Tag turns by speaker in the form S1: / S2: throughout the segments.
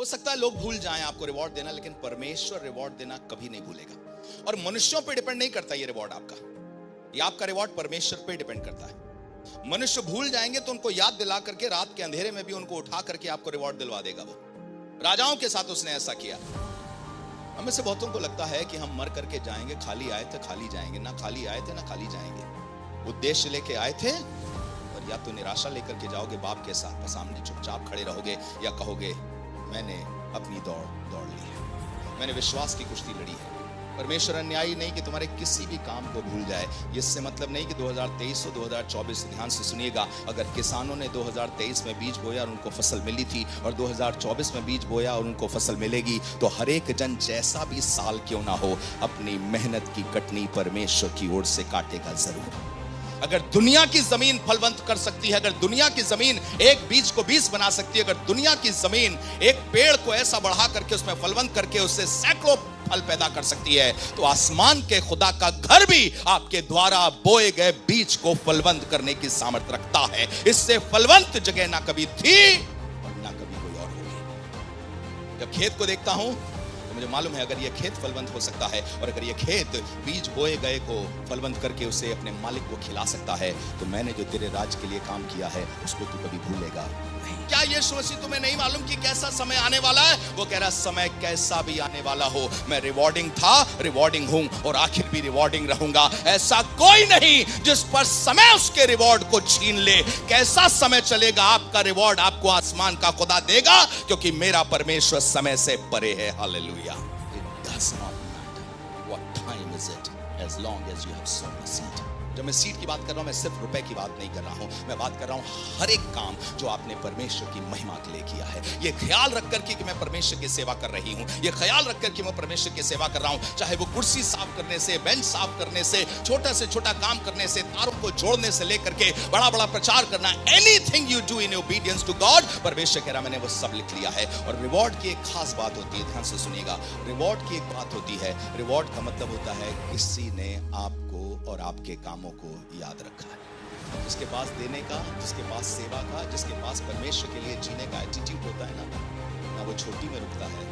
S1: हो सकता है लोग भूल जाएं आपको रिवॉर्ड देना, लेकिन परमेश्वर रिवॉर्ड देना कभी नहीं भूलेगा। और मनुष्यों पे डिपेंड नहीं करता ये रिवॉर्ड आपका, ये आपका रिवॉर्ड परमेश्वर पे डिपेंड करता है। मनुष्य भूल जाएंगे तो उनको याद दिला करके रात के अंधेरे में भी उनको उठा करके आपको रिवॉर्ड दिलवा देगा। वो राजाओं के साथ उसने ऐसा किया। हमें से बहुतों को लगता है कि हम मर करके जाएंगे, खाली आए थे खाली जाएंगे। ना खाली आए थे ना खाली जाएंगे। उद्देश्य लेके आए थे, और या तो निराशा लेकर के जाओगे बाप के साथ, सामने चुपचाप खड़े रहोगे, या कहोगे मैंने अपनी दौड़ ली है, मैंने विश्वास की कुश्ती लड़ी है। परमेश्वर अन्यायी नहीं कि तुम्हारे किसी भी काम को भूल जाए। इससे मतलब नहीं कि 2023 और 2024, ध्यान से सुनिएगा, अगर किसानों ने 2023 में बीज बोया और उनको फसल मिली थी, और 2024 में बीज बोया और उनको फसल मिलेगी, तो हर एक जन जैसा भी साल क्यों ना हो, अपनी मेहनत की कटनी परमेश्वर की ओर से काटेगा जरूर। अगर दुनिया की जमीन फलवंत कर सकती है, अगर दुनिया की जमीन एक बीज को 20 बना सकती है, अगर दुनिया की जमीन एक पेड़ को ऐसा बढ़ा करके उसमें फलवंत करके उससे सैकड़ों फल पैदा कर सकती है, तो आसमान के खुदा का घर भी आपके द्वारा बोए गए बीज को फलवंत करने की सामर्थ्य रखता है। इससे फलवंत जगह ना कभी थी और ना कभी कोई और होगी। जब खेत को देखता हूं तो मुझे मालूम है, अगर यह खेत फलवंत हो सकता है, और अगर यह खेत बीज बोए गए को फलवंत करके उसे अपने मालिक को खिला सकता है, तो मैंने जो तेरे राज के लिए काम किया है उसको तू कभी भूलेगा नहीं। क्या यीशु मसीह तुम्हें नहीं मालूम कि कैसा समय आने वाला है? वो कह रहा समय कैसा भी आने वाला हो, मैं रिवॉर्डिंग था, रिवॉर्डिंग हूं, और आखिर भी रिवॉर्डिंग रहूंगा। ऐसा कोई नहीं जिस पर समय उसके रिवॉर्ड को छीन ले। कैसा समय चलेगा, आपका रिवॉर्ड आपको आसमान का खुदा देगा, क्योंकि मेरा परमेश्वर समय से परे है। Hallelujah. It does not matter what time is it, as long as you have sown the seed. जब मैं सीड की बात कर रहा हूं, मैं सिर्फ रुपए की बात नहीं कर रहा हूं, मैं बात कर रहा हूं हर एक काम जो आपने परमेश्वर की महिमा के लिए किया है। ये ख्याल रखकर कि मैं परमेश्वर की सेवा कर रही हूं, ये ख्याल रखकर कि मैं परमेश्वर की सेवा कर रहा हूं, चाहे वो कुर्सी साफ करने से, बेंच साफ करने से, छोटा से छोटा काम करने से, तारों को जोड़ने से लेकर के बड़ा बड़ा प्रचार करना, anything you do in obedience to God, परमेश्वर कह रहा मैंने वो सब लिख लिया है। और रिवॉर्ड की एक खास बात होती है, ध्यान से सुनिएगा, रिवॉर्ड की एक बात होती है, रिवॉर्ड का मतलब होता है किसी ने आपको और आपके कामों को याद रखा है। जिसके पास देने का, जिसके पास सेवा का, जिसके पास परमेश्वर के लिए जीने का एटीट्यूड होता है ना वो छोटी में रुकता है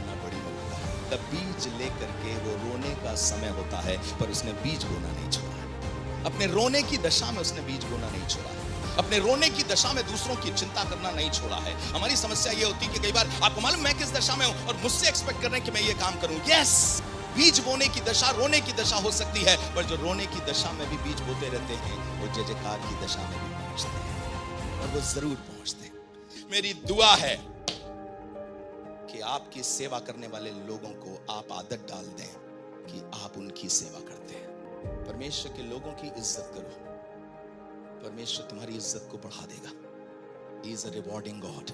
S1: ना बड़ी में रुकता है। तब बीज लेकर के वो रोने का समय होता है, पर उसने बीज बोना नहीं छोड़ा है। अपने रोने की दशा में उसने बीज बोना नहीं छोड़ा है। अपने रोने की दशा में दूसरों की चिंता करना नहीं छोड़ा है। हमारी समस्या ये होती है कि कई बार आपको मालूम मैं किस दशा में हूं, और मुझसे एक्सपेक्ट कर रहे हैं कि मैं ये काम करूं। यस, बीज बोने की दशा, रोने की दशा हो सकती है, पर जो रोने की दशा में भी बीज बोते रहते हैं, वो जय जयकार की दशा में भी पहुंचते हैं, और वो जरूर पहुंचते हैं। मेरी दुआ है कि आपकी सेवा करने वाले लोगों को आप आदत डाल दें कि आप उनकी सेवा करते हैं। परमेश्वर के लोगों की इज्जत करो, परमेश्वर तुम्हारी इज्जत को बढ़ा देगा। He is a rewarding God.